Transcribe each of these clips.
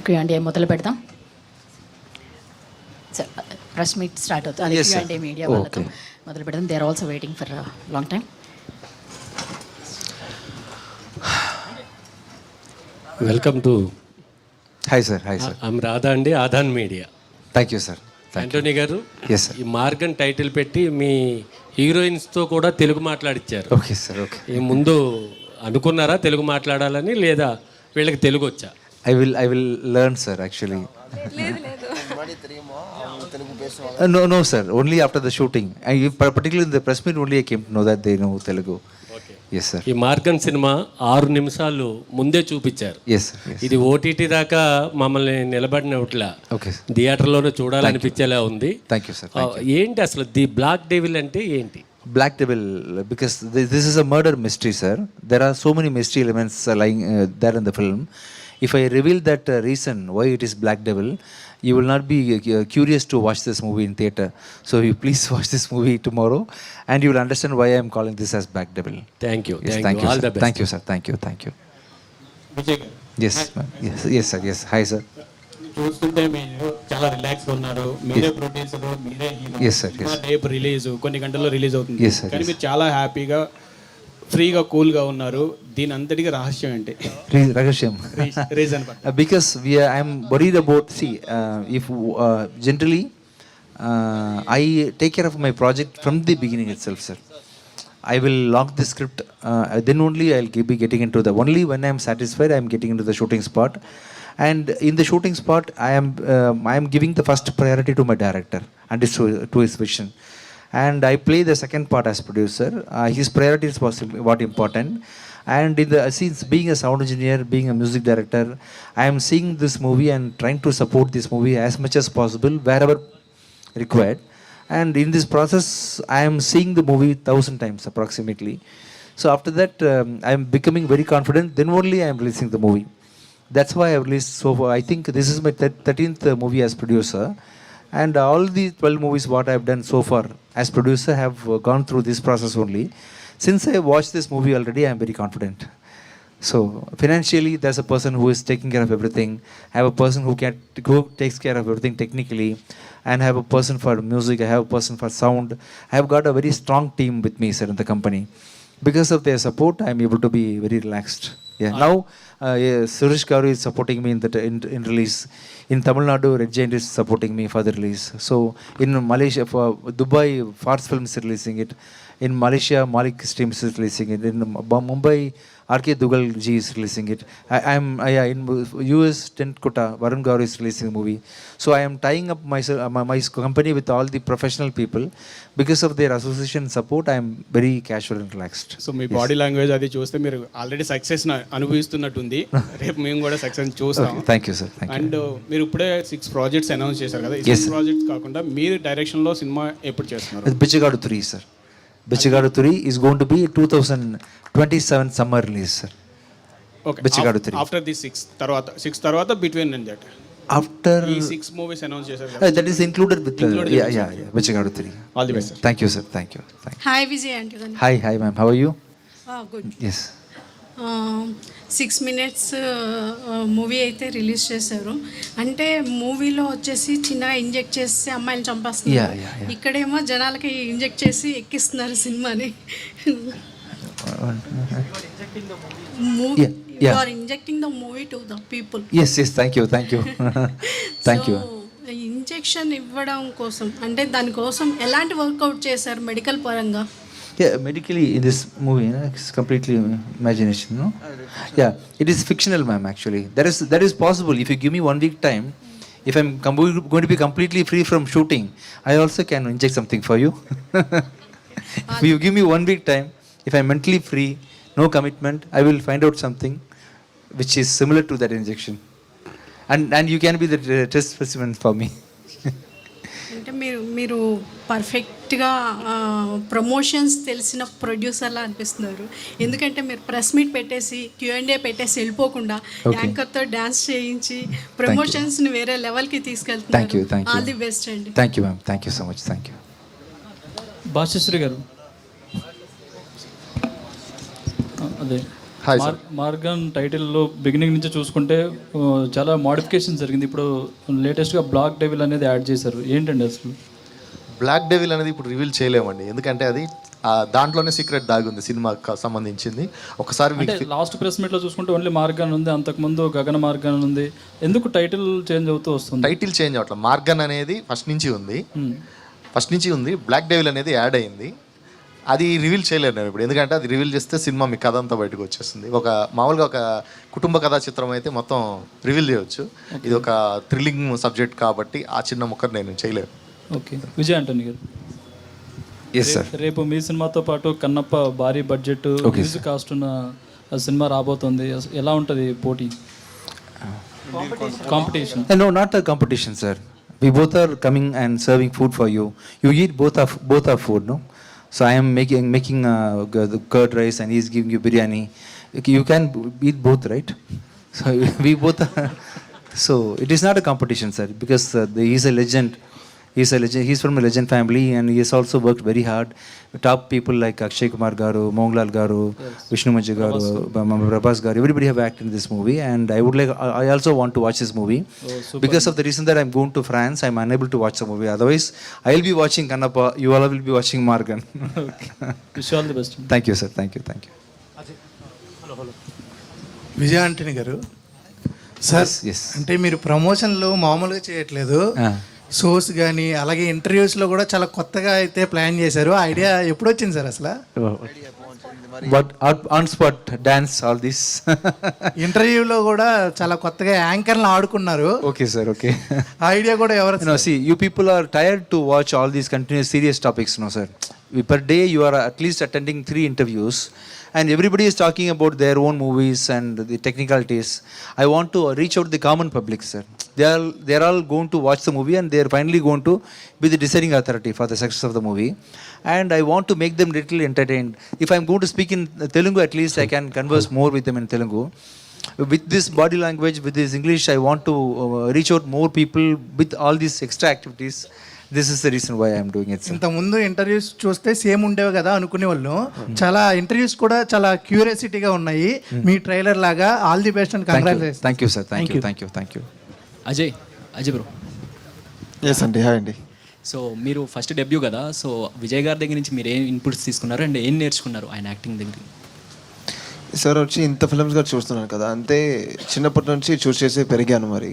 Q&A మొదలు పెడదాం. Sir press meet start అవుతుంది. అది Q&A మీడియా వాళ్ళతో మొదలు పెడదాం. They are also waiting for long time. Welcome to hi sir. I'm Radha అండి, ఆధాన్ media. Thank you sir. Antony గారు, ఎస్ సార్. ఈ మార్గన్ టైటిల్ పెట్టి మీ హీరోయిన్స్తో కూడా తెలుగు మాట్లాడిచ్చారు. Okay sir. ఓకే. ఈ ముందు అనుకున్నారా తెలుగు మాట్లాడాలని, లేదా వీళ్ళకి తెలుగు వచ్చా? I will learn sir actually. No sir, only after the shooting. Particularly in the press meet only I came to know that they know Telugu. Yes sir. ఈ మార్గన్ సినిమా 6 నిమిషాలు ముందే చూపించారు. Yes sir. Yes. ఇది OTT దాకా మమ్మల్ని నిలబడినట్లా Okay. థియేటర్లోనే చూడాలనిపించేలా ఉంది. Thank you sir. ఏంటి అసలు ది బ్లాక్ డెవిల్ అంటే ఏంటి? Black Devil, because this is a murder mystery sir. There are so many mystery elements lying there in the film. If I reveal that reason why it is Black Devil, you will not be curious to watch this movie in theatre. So you please watch this movie tomorrow and you will understand why I am calling this as Black Devil. Thank you. Yes, thank you. All Sir. the best. Thank you sir. Thank you. Yes, ma'am. Yes sir. Yes. Hi sir. చూస్తుంటే మీరు చాలా రిలాక్స్గా ఉన్నారు. మీరే producer, మీరే hero. Yes sir. Yes. రేపు release కొన్ని గంటల్లో రిలీజ్ అవుతుంది. Yes sir. కానీ మీరు చాలా హ్యాపీగా, ఫ్రీగా, కూల్గా ఉన్నారు. దీని అంతటికి రహస్యం ఏంటి? Ragasham. Reason Because I am worried about, if generally I take care of my project from the beginning itself sir. I will lock the script, then only I'll be getting into the, only when I am satisfied I am getting into the shooting spot. And in the shooting spot I am giving the first priority to my director and to his vision. And I play the second part as producer. His priorities was what important. And in the since being a sound engineer, being a music director, I am seeing this movie and trying to support this movie as much as possible wherever required. And in this process I am seeing the movie 1,000 times approximately. So after that I am becoming very confident, then only I am releasing the movie. That's why I released so far. I think this is my 13th movie as producer. And all the 12 movies what I have done so far as producer have gone through this process only. Since I watched this movie already, I am very confident. So financially, there's a person who is taking care of everything. I have a person who takes care of everything technically, and I have a person for music. I have a person for sound. I have got a very strong team with me, sir, in the company. Because of their support, I am able to be very relaxed. Yeah. Now, Suresh Garu is supporting me in release. In Tamil Nadu, Red Giant is supporting me for the release. So in Malaysia, for Dubai, Fars Films is releasing it. In Malaysia, Malik Streams is releasing it. In Mumbai, R.K. Dugal G is releasing it. In US, Tent Kota, Varun Gaur is releasing the movie. So I am tying up my company with all the professional people. Because of their association support, I am very casual and relaxed. So me body language అది చూస్తే మీరు already success అనుభవిస్తున్నట్టుంది. రేపు మేము కూడా success చూస్తాం. Thank you sir. And మీరు ఇప్పుడే 6 projects announce చేశారు కదా. ఈ 6 ప్రాజెక్ట్స్ కాకుండా మీరు డైరెక్షన్లో సినిమా ఎప్పుడు చేస్తున్నారు? బిచ్చగాడు 3 sir. Bichigadu 3 is going to be 2027 summer release sir. Okay. Bichigadu 3. After the 6 తర్వాత between and that. After ఈ 6 మూవీస్ అనౌన్స్ చేశారు కదా. that is included with yeah. Bichigadu 3. All the best sir. Thank you sir. Thank you. Hi Vijay Aunty. Hi ma'am. How are you? Good. Yes. 6 minutes movie అయితే release చేశారు. అంటే మూవీలో వచ్చేసి చిన్నగా inject చేసి అమ్మాయిని చంపేస్తున్నారు. ఇక్కడేమో జనాలకి ఇంజెక్ట్ చేసి ఎక్కిస్తున్నారు సినిమాని. You are injecting the movie to the people. Yes. Thank you. Thank you. Injection ఇవ్వడం కోసం అంటే దానికోసం ఎలాంటి వర్కౌట్ చేశారు మెడికల్ పరంగా? Yeah, medically in this movie, it's completely imagination, no? Yeah, it is fictional, ma'am. Actually, that is possible. If you give me 1 week time, if I'm going to be completely free from shooting, I also can inject something for you. If you give me 1 week time, if I'm mentally free, no commitment, I will find out something which is similar to that injection, and you can be the test specimen for me. అంటే మీరు పర్ఫెక్ట్గా promotions తెలిసిన ప్రొడ్యూసర్లా అనిపిస్తున్నారు. ఎందుకంటే మీరు press meet పెట్టేసి Q&A పెట్టేసి వెళ్ళిపోకుండా యాంకర్తో dance చేయించి ప్రమోషన్స్ని వేరే లెవెల్కి తీసుకెళ్తున్నారు. ఆల్ ది బెస్ట్ అండి. Thank you ma'am. Thank you so much. Thank you. Bhashasri గారు, అదే హాయ్ సార్. మార్గన్ టైటిల్లో బిగినింగ్ నుంచి చూసుకుంటే చాలా మోడిఫికేషన్ జరిగింది. ఇప్పుడు లేటెస్ట్గా బ్లాక్ డెవిల్ అనేది యాడ్ చేశారు. ఏంటండి అసలు? బ్లాక్ డెవిల్ అనేది ఇప్పుడు రివీల్ చేయలేమండి, ఎందుకంటే అది దాంట్లోనే సీక్రెట్ దాగి ఉంది సినిమాకి సంబంధించింది. ఒకసారి అంటే లాస్ట్ ప్రెస్ మీట్లో చూసుకుంటే ఓన్లీ మార్గన్ ఉంది, అంతకుముందు గగన మార్గన్ ఉంది. ఎందుకు టైటిల్ చేంజ్ అవుతూ వస్తుంది? టైటిల్ చేంజ్ అవట్లేదు. మార్గన్ అనేది ఫస్ట్ నుంచి ఉంది. బ్లాక్ డెవిల్ అనేది యాడ్ అయింది. అది రివీల్ చేయలేరు నేను ఇప్పుడు, ఎందుకంటే అది రివీల్ చేస్తే సినిమా మీ కథ అంతా బయటకు వచ్చేస్తుంది. మామూలుగా ఒక కుటుంబ కథా చిత్రం అయితే మొత్తం రివీల్ చేయవచ్చు. ఇది ఒక థ్రిల్లింగ్ సబ్జెక్ట్ కాబట్టి ఆ చిన్న ముక్కర్ నేను చేయలేను. Okay, Vijay Antony garu. Yes sir. రేపు మీ సినిమాతో పాటు కన్నప్ప భారీ బడ్జెట్ మ్యూజిక్ కాస్ట్ ఉన్న సినిమా రాబోతుంది. ఎలా ఉంటుంది పోటీ, competition? No, not a competition, sir. We both are coming and serving food for you. You eat both our food, no? So I am making the curd rice and he's giving you biryani. You can eat both, right? So we both are. So it is not a competition, sir, because he's a legend. He's from a legend family and he has also worked very hard. Top people like Akshay Kumar garu, Mohanlal garu, Vishnu Manchu garu, Prabhas garu, everybody have acted in this movie, and I also want to watch this movie. Because of the reason that I'm going to France, I'm unable to watch the movie. Otherwise, I'll be watching Kannappa, you all will be watching Margan. Wish you all the best. Thank you, sir. Thank you. Vijay Antony గారు sir, Yes. అంటే మీరు ప్రమోషన్లు మామూలుగా చేయట్లేదు, shows కానీ అలాగే ఇంటర్వ్యూస్లో కూడా చాలా కొత్తగా అయితే ప్లాన్ చేశారు. ఆ ఐడియా ఎప్పుడు వచ్చింది సార్ అసలు? But on spot dance, all this. ఇంటర్వ్యూలో కూడా చాలా కొత్తగా యాంకర్లు ఆడుకున్నారు. Okay, sir. Okay. ఆ ఐడియా కూడా ఎవరు? No, see, you people are tired to watch all these continuous serious topics, no, sir. Per day, you are at least attending 3 interviews, and everybody is talking about their own movies and the technicalities. I want to reach out to the common public, sir. They are all going to watch the movie, and they are finally going to be the deciding authority for the success of the movie. And I want to make them little entertained. If I'm going to speak in Telugu, at least I can converse more with them in Telugu. With this body language, with this English, I want to reach out more people with all these extra activities. This is the reason why I am doing it, sir. ఇంత ముందు interviews చూస్తే same ఉండేవి కదా అనుకునే వాళ్ళు. చాలా interviews కూడా చాలా క్యూరియాసిటీగా ఉన్నాయి. మీ ట్రైలర్ లాగా. All the best and congratulations. Thank you, sir. Thank you. Ajay bro. Yes అండి. హాయ్ అండి. సో మీరు ఫస్ట్ డెబ్యూ కదా, సో విజయ్ గారి దగ్గర నుంచి మీరు ఏం ఇన్పుట్స్ తీసుకున్నారు అండ్ ఏం నేర్చుకున్నారు ఆయన యాక్టింగ్ దగ్గర? సార్ వచ్చి ఇంత ఫిల్మ్స్ గారు చూస్తున్నాను కదా, అంతే చిన్నప్పటి నుంచి చూస్ చేసి పెరిగాను. మరి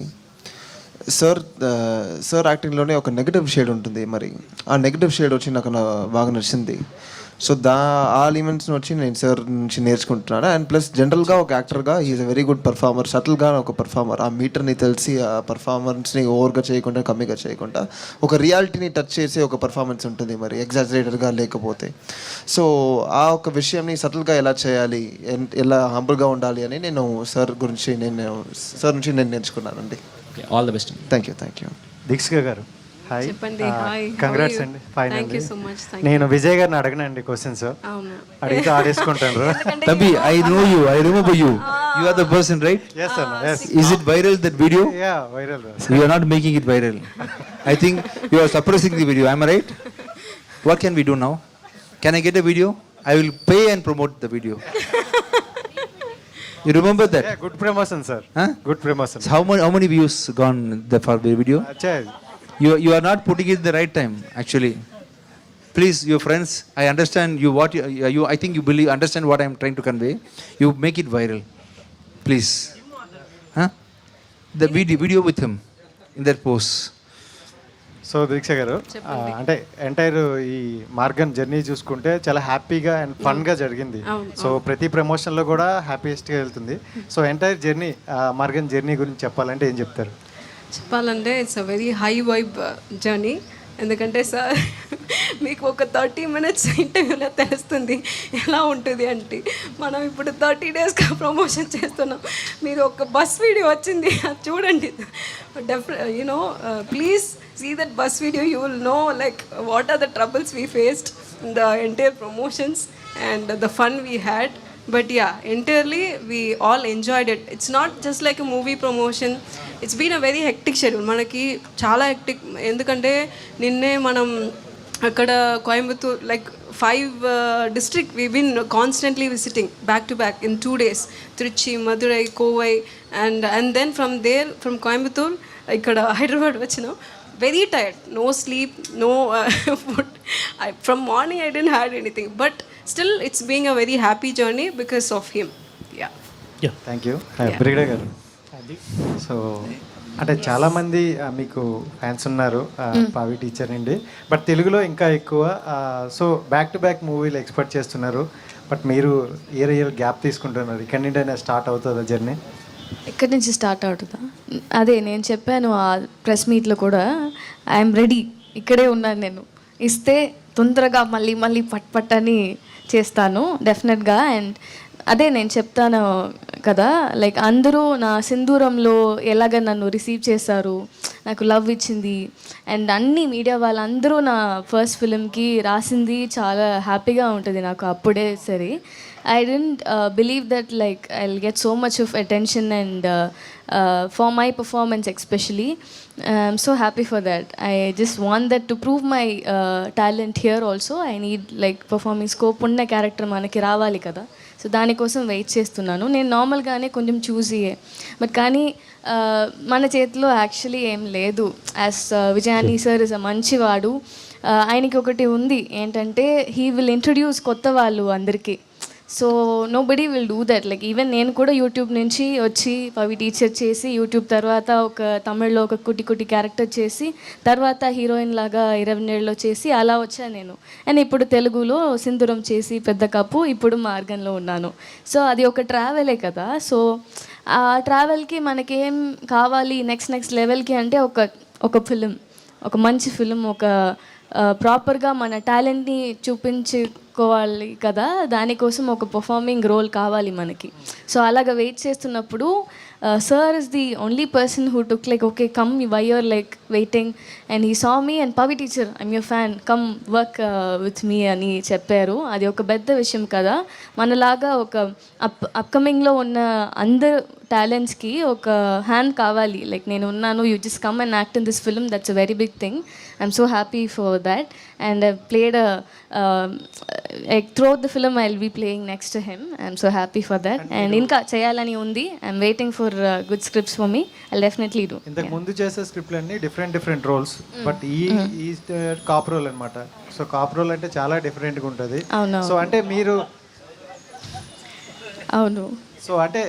సార్ యాక్టింగ్లోనే ఒక నెగటివ్ షేడ్ ఉంటుంది. మరి ఆ నెగటివ్ షేడ్ వచ్చి నాకు బాగా నచ్చింది. సో ఆ ఎలిమెంట్స్ని వచ్చి నేను సార్ నుంచి నేర్చుకుంటున్నాను. అండ్ ప్లస్ జనరల్గా ఒక యాక్టర్గా is a very good performer, సటిల్గా ఒక పర్ఫార్మర్. ఆ మీటర్ని తెలిసి ఆ పర్ఫార్మెన్స్ని ఓవర్గా చేయకుండా, కమ్మిగా చేయకుండా ఒక రియాలిటీని టచ్ చేసే ఒక పర్ఫార్మెన్స్ ఉంటుంది, మరి ఎగ్జాజరేటర్గా లేకపోతే. సో ఆ ఒక విషయంని సటిల్గా ఎలా చేయాలి, ఎలా హంబుల్గా ఉండాలి అని నేను సార్ నుంచి నేను నేర్చుకున్నానండి. All the best. Thank you. Deekshika గారు, హాయ్. చెప్పండి. హాయ్, కంగ్రాట్స్ అండి. Thank you so much. నేను విజయ్ గారిని అడగనండి క్వశ్చన్స్, అడిగితే ఆడేసుకుంటాను. Thambi, I know you. I remember you. You are the person, right? Yes sir. Yes. Is it viral, that video? Yeah, viral. You are not making it viral. I think you are suppressing the video. Am I right? What can we do now? Can I get a video? I will pay and promote the video. You remember that? Yeah, good promotion, sir. Huh? Good promotion. So how many views gone for the video? Achha. You are not putting it the right time, actually. Please, your friends, I understand you I think you understand what I am trying to convey. You make it viral, please. Huh? The video with him in that post. So Deeksha గారు, అంటే entire ఈ Morgan journey చూసుకుంటే చాలా హ్యాపీగా and ఫన్గా జరిగింది. So ప్రతి ప్రమోషన్లో కూడా హ్యాపీయెస్ట్గా వెళ్తుంది. So entire journey, Maargan journey గురించి చెప్పాలంటే ఏం చెప్తారు? చెప్పాలంటే it's a very high vibe journey. ఎందుకంటే సార్ మీకు ఒక 30 minutes ఇంటర్వ్యూలో తెలుస్తుంది ఎలా ఉంటుంది అంటే. మనం ఇప్పుడు 30 daysగా ప్రమోషన్ చేస్తున్నాం. మీరు ఒక బస్ వీడియో వచ్చింది, అది చూడండి. Please see that bus video. You will know like what are the troubles we faced in the entire promotions and the fun we had. But yeah, entirely we all enjoyed it. It's not just like a movie promotion. It's been a very hectic schedule. మనకి చాలా hectic. ఎందుకంటే నిన్నే మనం అక్కడ Coimbatore like district we've been constantly visiting back to back in 2 days. Trichy, Madurai, Kovai, and then from there, from Coimbatore, ikkada Hyderabad vachina. Very tired, no sleep, no food. From morning I didn't had anything, but still it's being a very happy journey because of him. Yeah. Thank you Brigida గారు. So అంటే చాలామంది మీకు fans ఉన్నారు పావి teacher నుండి, but తెలుగులో ఇంకా ఎక్కువ. So back to back మూవీలు ఎక్స్పెక్ట్ చేస్తున్నారు, బట్ మీరు ఇయర్ గ్యాప్ తీసుకుంటున్నారు. ఇక్కడ నుండి స్టార్ట్ అవుతుందా జర్నీ? ఎక్కడి నుంచి స్టార్ట్ అవుతుందా? అదే నేను చెప్పాను ఆ ప్రెస్ మీట్లో కూడా, ఐఎమ్ రెడీ, ఇక్కడే ఉన్నాను నేను. ఇస్తే తొందరగా మళ్ళీ పట్ అని చేస్తాను డెఫినెట్గా. అండ్ అదే నేను చెప్తాను కదా, లైక్ అందరూ నా సింధూరంలో ఎలాగ నన్ను రిసీవ్ చేశారు, నాకు లవ్ ఇచ్చింది, అండ్ అన్ని మీడియా వాళ్ళందరూ నా ఫస్ట్ ఫిలింకి రాసింది చాలా హ్యాపీగా ఉంటుంది నాకు అప్పుడే. సరే, I didn't believe that like I'll get so much of attention and for my performance especially. I'm so happy for that. I just want that to prove my talent here also. I need like performing scope ఉన్న character మనకి రావాలి కదా, so దానికోసం wait చేస్తున్నాను. నేను నార్మల్గానే కొంచెం చూసియే, but కానీ మన చేతిలో యాక్చువల్లీ ఏం లేదు. యాజ్ విజయాని సార్ ఇస్ అ మంచివాడు, ఆయనకి ఒకటి ఉంది ఏంటంటే హీ విల్ ఇంట్రడ్యూస్ కొత్త వాళ్ళు అందరికీ. So nobody will do that. Like even నేను కూడా యూట్యూబ్ నుంచి వచ్చి పవి టీచర్ చేసి, యూట్యూబ్ తర్వాత ఒక తమిళ్లో ఒక కుట్టి క్యారెక్టర్ చేసి, తర్వాత హీరోయిన్ లాగా 20 ఏళ్ళలో చేసి అలా వచ్చాను నేను. అండ్ ఇప్పుడు తెలుగులో సింధూరం చేసి పెద్ద కప్పు, ఇప్పుడు మార్గంలో ఉన్నాను. సో అది ఒక ట్రావెలే కదా. సో ఆ ట్రావెల్కి మనకేం కావాలి నెక్స్ట్ లెవెల్కి అంటే ఒక ఫిలిం, ఒక మంచి ఫిలిం, ఒక ప్రాపర్గా మన టాలెంట్ని చూపించుకోవాలి కదా, దానికోసం ఒక పర్ఫార్మింగ్ రోల్ కావాలి మనకి. సో అలాగ వెయిట్ చేస్తున్నప్పుడు sir is the only person who took like okay come why you're like waiting, and he saw me and Pavi teacher I'm your fan, come work with me అని చెప్పారు. అది ఒక పెద్ద విషయం కదా. మనలాగా ఒక అప్కమింగ్లో ఉన్న అందరు టాలెంట్స్కి ఒక హ్యాండ్ కావాలి. లైక్ నేను ఉన్నాను, you just come and act in this film, that's a very big thing. I'm so happy for that. And I played throughout the film I'll be playing next to him. I'm so happy for that. And ఇంకా చేయాలని ఉంది. I'm waiting for good scripts for me. I'll definitely do. ఇంతకు ముందు చేసే స్క్రిప్ట్లు అన్ని different roles, but ఈ cop role అనమాట. So cop role అంటే చాలా డిఫరెంట్గా ఉంటుంది. సో అంటే మీరు అవును, సో అంటే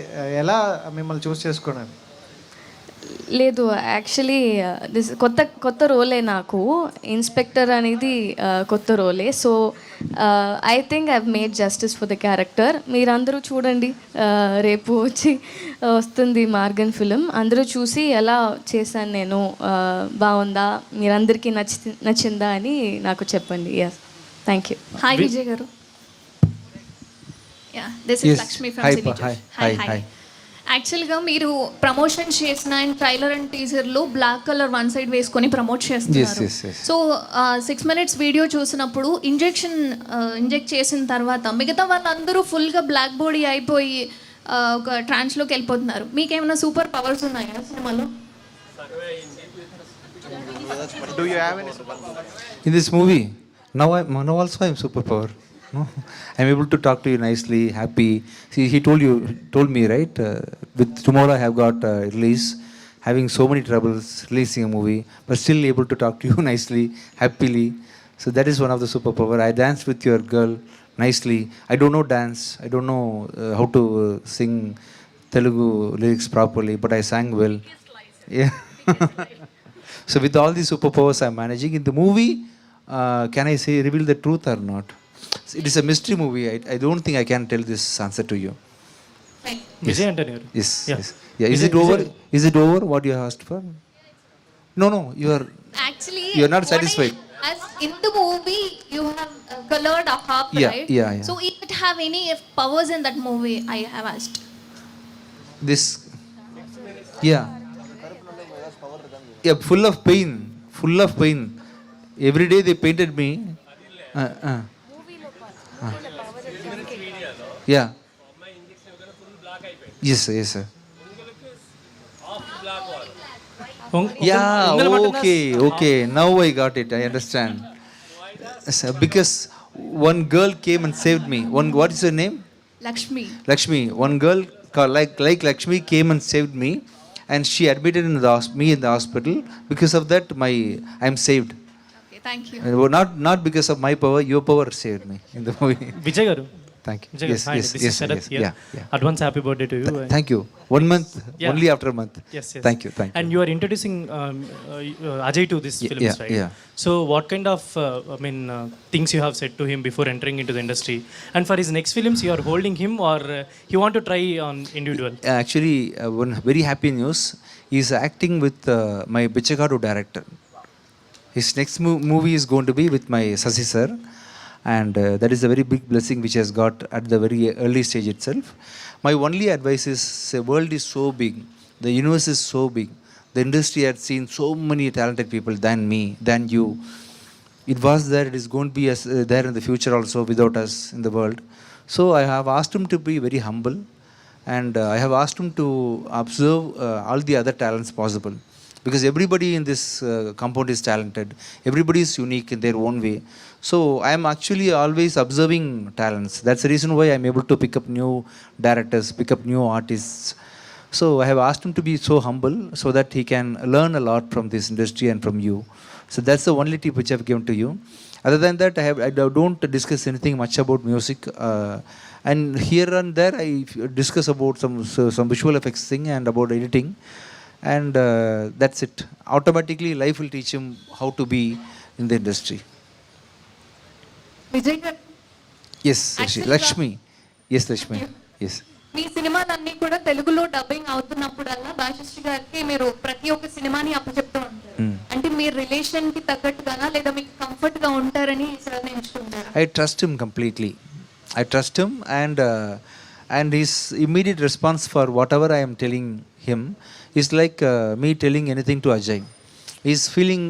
ఎలా మిమ్మల్ని చూస్ చేసుకున్నాను? లేదు, యాక్చువల్లీ దిస్ కొత్త రోలే నాకు. ఇన్స్పెక్టర్ అనేది కొత్త రోలే. So I think I've made justice for the character. మీరందరూ చూడండి, రేపు వస్తుంది మార్గన్ ఫిలిం, అందరూ చూసి ఎలా చేశాను నేను, బాగుందా, మీరందరికీ నచ్చిందా అని నాకు చెప్పండి. Yes, thank you. Hi Vijay గారు. This is Lakshmi from cine. Hi. యాక్చువల్గా మీరు ప్రమోషన్ చేసిన అండ్ ట్రైలర్ అండ్ టీజర్లో బ్లాక్ కలర్ వన్ సైడ్ వేసుకొని ప్రమోట్ చేస్తున్నారు. సో 6 minutes వీడియో చూసినప్పుడు ఇంజెక్ట్ చేసిన తర్వాత మిగతా వాళ్ళందరూ ఫుల్గా బ్లాక్ బాడీ అయిపోయి ఒక ట్రాన్స్లోకి వెళ్ళిపోతున్నారు. మీకేమైనా సూపర్ పవర్స్ ఉన్నాయా సినిమాలో? In this movie, now also I'm superpower. No, I'm able to talk to you nicely, happy. See, he told me, right? With tomorrow I have got release, having so many troubles releasing a movie, but still able to talk to you nicely, happily. So that is one of the superpower. I danced with your girl nicely. I don't know dance. I don't know how to sing Telugu lyrics properly, but I sang well. Yeah. So with all these superpowers I'm managing in the movie, can I say reveal the truth or not? It is a mystery movie. I don't think I can tell this answer to you. Vijay Antony garu. Yes. Yeah. Is it over? Is it over? What you asked for? No. You are Actually, you are not satisfied. As in the movie, you have colored a harp, right? Yeah. So it have any powers in that movie? I have asked. This. Yeah. Yeah. Full of pain. Every day they painted me. Yeah. Yes, sir. Yeah, okay. Now I got it. I understand. Because one girl came and saved me. What is her name? Lakshmi. Lakshmi. One girl like Lakshmi came and saved me, and she admitted me in the hospital. Because of that, I am saved. Okay, thank you. Not because of my power, your power saved me in the movie. Vijay garu. Thank you. Vijay Yes, garu, hi, yes, this yes, is Sharath yes. here. Yeah. Advance happy birthday to you. Thank you. 1 month, Yeah. only after a month. Yes, yes. Thank you. And you are introducing Ajay to this films, yeah, right? yeah. So what kind of things you have said to him before entering into the industry? And for his next films, you are holding him, or you want to try on individual? Actually, one very happy news. He is acting with my Bichagadu director. His next movie is going to be with my Sasi sir, and that is a very big blessing which has got at the very early stage itself. My only advice is, the world is so big, the universe is so big, the industry had seen so many talented people than me, than you. It was there, it is going to be there in the future also without us in the world. So I have asked him to be very humble, and I have asked him to observe all the other talents possible, because everybody in this compound is talented, everybody is unique in their own way. So I am actually always observing talents. That's the reason why I am able to pick up new directors, pick up new artists. So I have asked him to be so humble so that he can learn a lot from this industry and from you. So that's the only tip which I have given to you. Other than that, I don't discuss anything much about music. And here and there, I discuss about some visual effects thing and about editing. And that's it. Automatically, life will teach him how to be in the industry. Vijay గారు, Yes, Actually, Lakshmi. Yes, Lakshmi. Yes. మీ సినిమాలన్నీ కూడా తెలుగులో dubbing అవుతున్నప్పుడల్లా Bhashasree గారికి మీరు ప్రతి ఒక్క సినిమాని అప్పచెప్తూ ఉంటారు. అంటే మీ రిలేషన్ కి తగ్గట్టుగానా, లేదా మీకు కంఫర్ట్ గా ఉంటారని sir ఎంచుకుంటారా? I trust him completely. I trust him, and his immediate response for whatever I am telling him is like me telling anything to Ajay. He's feeling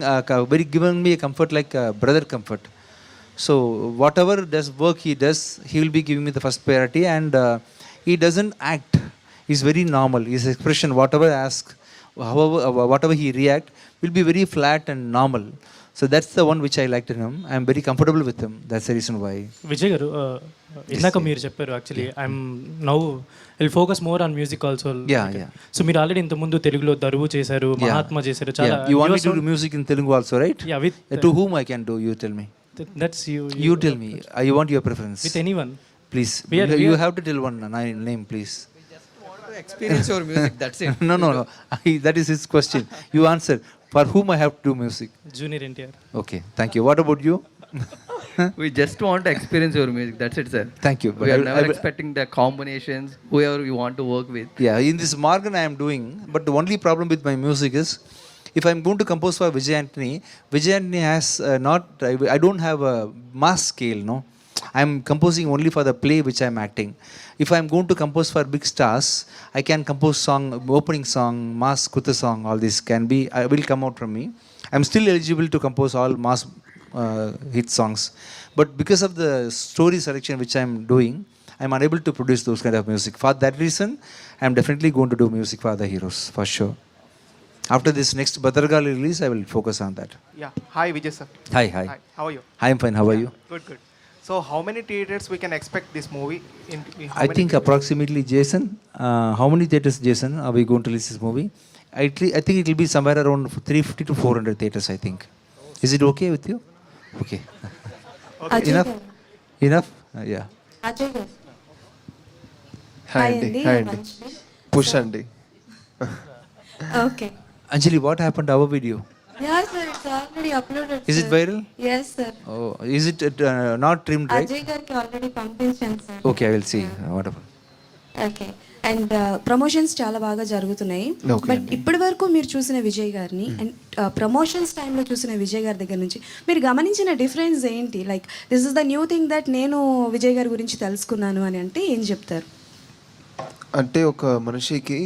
very giving me a comfort, like brother comfort. So whatever work he does, he will be giving me the first priority, and he doesn't act. He's very normal. His expression, whatever I ask, whatever he react, will be very flat and normal. So that's the one which I liked in him. I'm very comfortable with him. That's the reason why. Vijay గారు, ఇందాక మీరు చెప్పారు, actually I'm now will focus more on music also. Yeah. So మీరు already ఇంతకుముందు తెలుగులో దరువు చేశారు, మహాత్మా చేశారు, చాలా. You want me to do music in Telugu also, right? Yeah, with To whom I can do? You tell me. that's you. You tell me. I want your preference. With anyone. Please. We are- You have to tell one name, please. Experience your music, that's it. No. That is his question. You answer. For whom I have to do music? Junior NTR. Okay. Thank you. What about you? We just want to experience your music, that's it, sir. Thank you. We are never expecting the combinations, whoever you want to work with. Yeah. In this Morgan I am doing, but the only problem with my music is, if I'm going to compose for Vijay Antony has I don't have a mass scale, no. I'm composing only for the play which I'm acting. If I'm going to compose for big stars, I can compose opening song, mass kutha song, all this will come out from me. I'm still eligible to compose all mass hit songs. But because of the story selection which I'm doing, I'm unable to produce those kind of music. For that reason, I'm definitely going to do music for the heroes, for sure. After this next Bhadragali release, I will focus on that. Yeah. Hi, Vijay sir. Hi. How are you? I'm fine. How are you? Good. So, how many theaters we can expect this movie in? I think approximately, Jason. How many theaters, Jason, are we going to release this movie? I think it will be somewhere around 350 to 400 theaters, I think. Is it okay with you? Okay. Enough? Yeah. Ajay గారు, hi అండి. Push అండి. Okay. Anjali, what happened to our video? Yeah, sir, it's already uploaded. Is it viral? Yes, sir. Oh, is it not trimmed, right? Ajay గారికి already పంపించాను sir. Okay, I will see. Whatever. Okay. And promotions చాలా బాగా జరుగుతున్నాయి. But ఇప్పటి వరకు మీరు చూసిన విజయ్ గారిని అండ్ ప్రమోషన్స్ టైంలో చూసిన విజయ్ గారి దగ్గర నుంచి మీరు గమనించిన డిఫరెన్స్ ఏంటి? Like this is the new thing that నేను విజయ్ గారి గురించి తెలుసుకున్నాను అని అంటే ఏం చెప్తారు? అంటే ఒక మనిషికి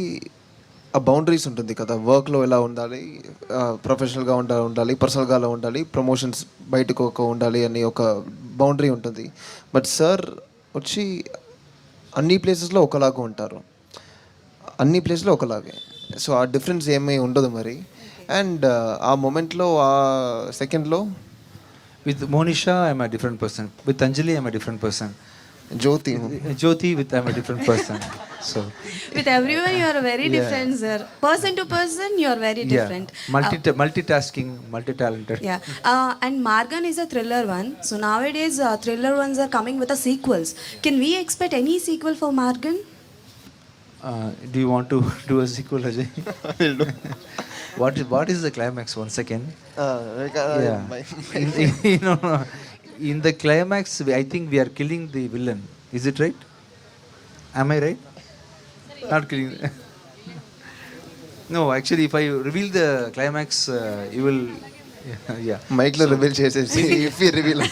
ఆ బౌండరీస్ ఉంటుంది కదా, వర్క్లో ఎలా ఉండాలి, ప్రొఫెషనల్గా ఉండాలి, పర్సనల్గా ఎలా ఉండాలి, ప్రమోషన్స్ బయటకు ఉండాలి అని ఒక బౌండరీ ఉంటుంది. బట్ సార్ వచ్చి అన్ని ప్లేసెస్లో ఒకలాగా ఉంటారు, అన్ని ప్లేస్లో ఒకలాగే. సో ఆ డిఫరెన్స్ ఏమీ ఉండదు మరి. అండ్ ఆ మూమెంట్లో, ఆ సెకండ్లో With Monisha, I'm a different person. With Anjali, I'm a different person. Jyoti. Jyoti, with I'm a different person. So With everyone, you are very different, sir. Person to person, you are very different. multitasking, multi-talented. And Margan is a thriller one. So nowadays, thriller ones are coming with a sequels. Can we expect any sequel for Margan? Do you want to do a sequel, Ajay? What is the climax? Once again. No. In the climax, I think we are killing the villain. Is it right? Am I right? Not killing. No, actually, if I reveal the climax, you will. Yeah. మైక్లో reveal చేసేసి if you reveal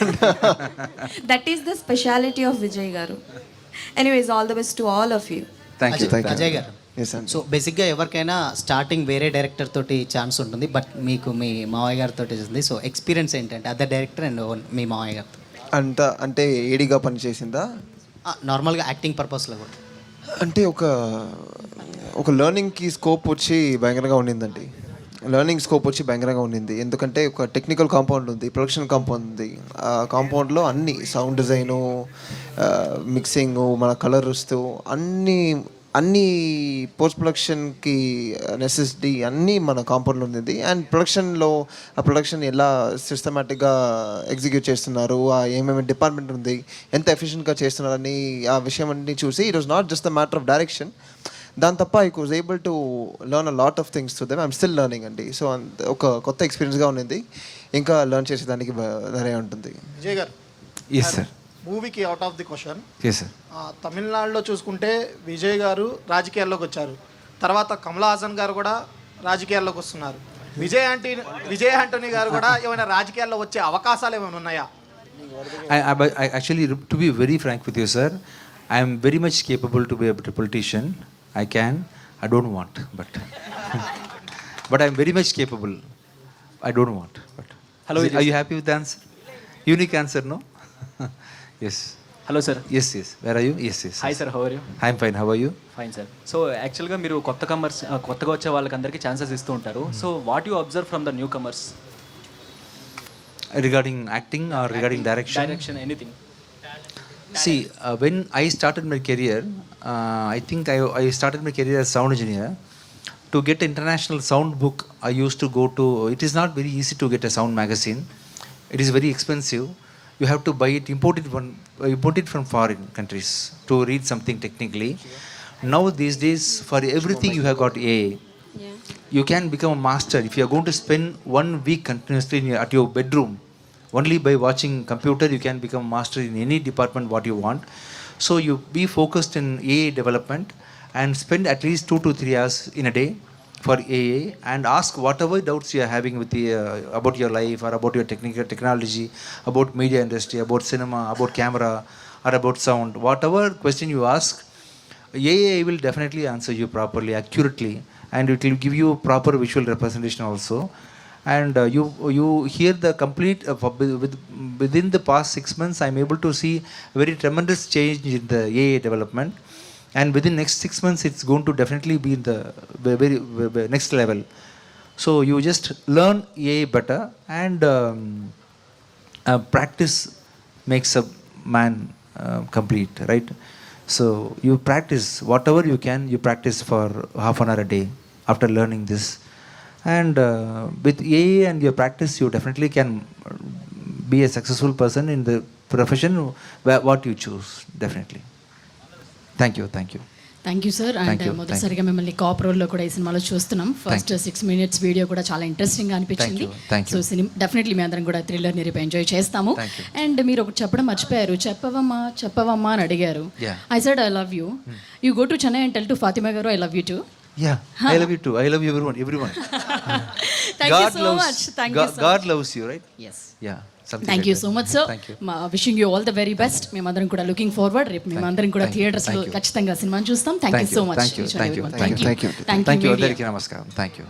That is the speciality of Vijay Garu. Anyways, all the best to all of you. Thank you. Ajay గారు, so బేసిక్గా ఎవరికైనా starting వేరే director తోటి chance ఉంటుంది, but మీకు మీ మావయ్య గారితో ఉంది. సో ఎక్స్పీరియన్స్ ఏంటంటే అదర్ డైరెక్టర్ అండ్ మీ మావయ్య గారితో అంటే ఏడీగా పనిచేసిందా? నార్మల్గా యాక్టింగ్ పర్పస్లో కూడా అంటే ఒక లెర్నింగ్కి స్కోప్ వచ్చి భయంకరంగా ఉండిందండి. లెర్నింగ్ స్కోప్ వచ్చి భయంకరంగా ఉండింది. ఎందుకంటే ఒక టెక్నికల్ కాంపౌండ్ ఉంది, ప్రొడక్షన్ కాంపౌండ్ ఉంది. ఆ కాంపౌండ్లో అన్ని సౌండ్ డిజైను, మిక్సింగ్, మన కలర్ వస్తూ అన్ని పోస్ట్ ప్రొడక్షన్కి నెసెసిటీ అన్నీ మన కాంపౌండ్లో ఉంది. అండ్ ఆ ప్రొడక్షన్ ఎలా సిస్టమేటిక్గా ఎగ్జిక్యూట్ చేస్తున్నారు, ఏమేమి డిపార్ట్మెంట్ ఉంది, ఎంత ఎఫిషియెంట్గా చేస్తున్నారని ఆ విషయం అన్నీ చూసి it was not just the matter of direction. దాని తప్ప I was able to learn a lot of things to them. I'm still learning అండి. సో ఒక కొత్త ఎక్స్పీరియన్స్గా ఉన్నది, ఇంకా లెర్న్ చేసేదానికి ధరే ఉంటుంది. Vijay garu, yes sir. మూవీకి out of the question. Yes sir. తమిళనాడులో చూసుకుంటే విజయ్ గారు రాజకీయాల్లోకి వచ్చారు, తర్వాత కమలా హాసన్ గారు కూడా రాజకీయాల్లోకి వస్తున్నారు. విజయ్ ఆంటోనీ గారు కూడా ఏమైనా రాజకీయాల్లో వచ్చే అవకాశాలు ఏమైనా ఉన్నాయా? I actually, to be very frank with you, sir, I am very much capable to be a politician. I can. I don't want, but I am very much capable. I don't want, but. Hello. Are you happy with the answer? Unique answer, no? Yes. Hello sir. Yes. Where are you? Yes. Hi sir, how are you? I'm fine. How are you? Fine sir. So యాక్చువల్గా మీరు కొత్తగా వచ్చే వాళ్ళకందరికీ chances ఇస్తూ ఉంటారు. So what you observe from the newcomers Regarding acting or regarding direction? Direction, anything. See, when I started my career, I think I started my career as sound engineer. To get international sound book, I used to go to. It is not very easy to get a sound magazine. It is very expensive. You have to buy it, import it from foreign countries to read something technically. Now these days, for everything you have got AI. You can become a master if you are going to spend 1 week continuously at your bedroom. Only by watching computer you can become master in any department what you want. So you be focused in AI development and spend at least 2 to 3 hours in a day for AI and ask whatever doubts you are having with about your life or about your technology, about media industry, about cinema, about camera or about sound. Whatever question you ask, AI will definitely answer you properly, accurately, and it will give you proper visual representation also. And you hear the complete within the past 6 months I'm able to see a very tremendous change in the AI development, and within next 6 months it's going to definitely be in the very next level. So you just learn AI better, and practice makes a man complete, right? So you practice whatever you can, you practice for half an hour a day after learning this. And with AI and your practice, you definitely can be a successful person in the profession what you choose, definitely. Thank you. Thank you sir. And మొదటిసారిగా మిమ్మల్ని cap రోల్లో కూడా ఈ సినిమాలో చూస్తున్నాం. First 6 minutes video కూడా చాలా ఇంట్రెస్టింగ్గా అనిపించింది. సో డెఫినెట్లీ మీ అందరం కూడా థ్రిల్లర్ని రేపు ఎంజాయ్ చేస్తాము. అండ్ మీరు ఒకటి చెప్పడం మర్చిపోయారు, చెప్పవమ్మా అని అడిగారు. I said I love you. You go to Chennai and tell to Fatima గారు I love you too. Yeah, I love you too. I love you, everyone. Thank you so much. Thank you so God loves you, right? Yes. Yeah. Thank you so much, sir. Wishing you all the very best. మేమందరం కూడా looking forward. రేపు మేమందరం కూడా థియేటర్స్లో ఖచ్చితంగా సినిమాని చూస్తాం. Thank you so much. Thank you. అందరికీ నమస్కారం. Thank you.